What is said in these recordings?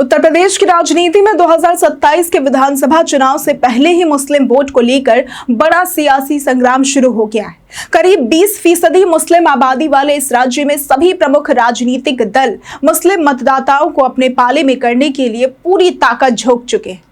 उत्तर प्रदेश की राजनीति में 2027 के विधानसभा चुनाव से पहले ही मुस्लिम वोट को लेकर बड़ा सियासी संग्राम शुरू हो गया है। करीब 20% मुस्लिम आबादी वाले इस राज्य में सभी प्रमुख राजनीतिक दल मुस्लिम मतदाताओं को अपने पाले में करने के लिए पूरी ताकत झोंक चुके हैं।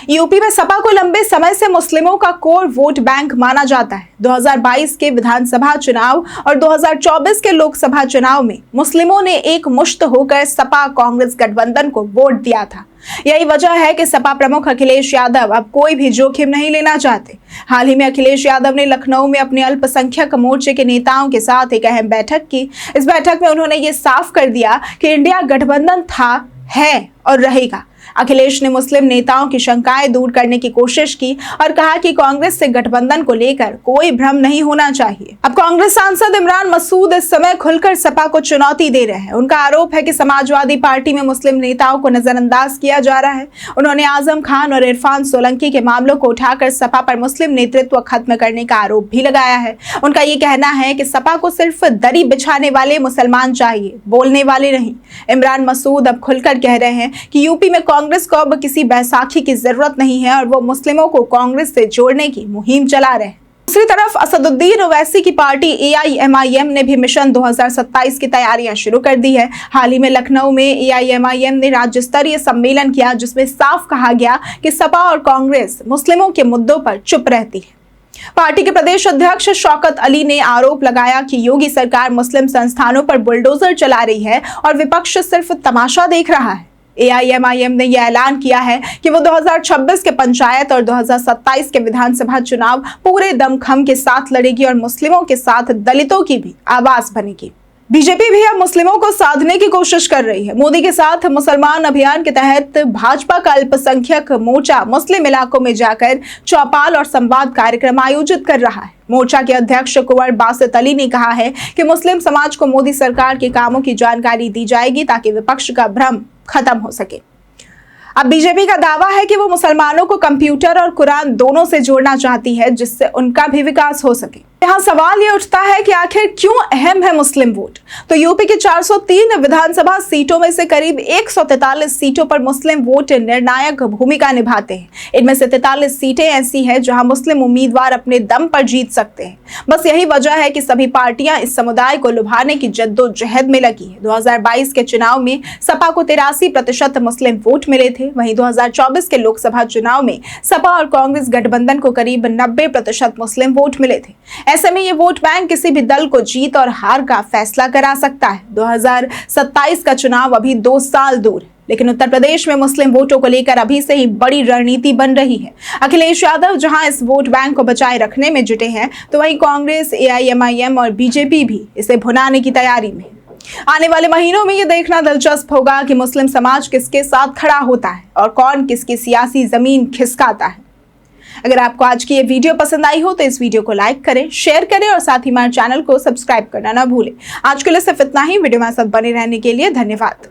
यूपी में सपा को लंबे समय से मुस्लिमों का कोर वोट बैंक माना जाता है। 2022 के विधानसभा चुनाव और 2024 के लोकसभा चुनाव में मुस्लिमों ने एक मुश्त होकर सपा कांग्रेस गठबंधन को वोट दिया था। यही वजह है कि सपा प्रमुख अखिलेश यादव अब कोई भी जोखिम नहीं लेना चाहते। हाल ही में अखिलेश यादव ने लखनऊ में अपने अल्पसंख्यक मोर्चे के नेताओं के साथ एक अहम बैठक की। इस बैठक में उन्होंने ये साफ कर दिया कि इंडिया गठबंधन था, है और रहेगा। अखिलेश ने मुस्लिम नेताओं की शंकाएं दूर करने की कोशिश की और कहा कि कांग्रेस से गठबंधन को लेकर कोई भ्रम नहीं होना चाहिए। अब कांग्रेस सांसद इमरान मसूद इस समय खुलकर सपा को चुनौती दे रहे हैं। उनका आरोप है कि समाजवादी पार्टी में मुस्लिम नेताओं को नजरअंदाज किया जा रहा है। उन्होंने आजम खान और इरफान सोलंकी के मामलों को उठाकर सपा पर मुस्लिम नेतृत्व खत्म करने का आरोप भी लगाया है। उनका ये कहना है कि सपा को सिर्फ दरी बिछाने वाले मुसलमान चाहिए, बोलने वाले नहीं। इमरान मसूद अब खुलकर कह रहे हैं कि यूपी में कांग्रेस को अब किसी बैसाखी की जरूरत नहीं है और वो मुस्लिमों को कांग्रेस से जोड़ने की मुहिम चला रहे हैं। दूसरी तरफ असदुद्दीन ओवैसी की पार्टी AIMIM ने भी मिशन 2027 की तैयारियां शुरू कर दी है। हाल ही में लखनऊ में AIMIM ने राज्य स्तरीय सम्मेलन किया, जिसमें साफ कहा गया कि सपा और कांग्रेस मुस्लिमों के मुद्दों पर चुप रहती है। पार्टी के प्रदेश अध्यक्ष शौकत अली ने आरोप लगाया कि योगी सरकार मुस्लिम संस्थानों पर बुलडोजर चला रही है और विपक्ष सिर्फ तमाशा देख रहा है। AIMIM ने यह ऐलान किया है कि वो 2026 के पंचायत और 2027 के विधानसभा चुनाव पूरे दमखम के साथ लड़ेगी और मुस्लिमों के साथ दलितों की भी आवाज बनेगी। बीजेपी भी अब मुस्लिमों को साधने की कोशिश कर रही है। मोदी के साथ मुसलमान अभियान के तहत भाजपा का अल्पसंख्यक मोर्चा मुस्लिम इलाकों में जाकर चौपाल और संवाद कार्यक्रम आयोजित कर रहा है। मोर्चा के अध्यक्ष कुंवर बासित अली ने कहा है कि मुस्लिम समाज को मोदी सरकार के कामों की जानकारी दी जाएगी ताकि विपक्ष का भ्रम खत्म हो सके। अब बीजेपी का दावा है कि वो मुसलमानों को कंप्यूटर और कुरान दोनों से जोड़ना चाहती है, जिससे उनका भी विकास हो सके। यहाँ सवाल ये उठता है कि आखिर क्यों अहम है मुस्लिम वोट। तो यूपी की 403 विधानसभा सीटों में से करीब 143 सीटों पर मुस्लिम वोट निर्णायक भूमिका निभाते हैं। इनमें से 43 सीटें ऐसी हैं जहां मुस्लिम उम्मीदवार अपने दम पर जीत सकते हैं। बस यही वजह है कि सभी पार्टियां इस समुदाय को लुभाने की जद्दोजहद में लगी है। 2022 के चुनाव में सपा को 83% मुस्लिम वोट मिले थे। वहीं 2024 के लोकसभा चुनाव में सपा और कांग्रेस गठबंधन को करीब 90% मुस्लिम वोट मिले थे। ऐसे में ये वोट बैंक किसी भी दल को जीत और हार का फैसला करा सकता है। 2027 का चुनाव अभी 2 साल दूर है, लेकिन उत्तर प्रदेश में मुस्लिम वोटों को लेकर अभी से ही बड़ी रणनीति बन रही है। अखिलेश यादव जहां इस वोट बैंक को बचाए रखने में जुटे हैं, तो वहीं कांग्रेस, AIMIM और बीजेपी भी इसे भुनाने की तैयारी में है। आने वाले महीनों में ये देखना दिलचस्प होगा कि मुस्लिम समाज किसके साथ खड़ा होता है और कौन किसकी सियासी जमीन खिसकाता है। अगर आपको आज की ये वीडियो पसंद आई हो तो इस वीडियो को लाइक करें, शेयर करें और साथ ही हमारे चैनल को सब्सक्राइब करना ना भूलें। आज के लिए सिर्फ इतना ही। वीडियो में साथ बने रहने के लिए धन्यवाद।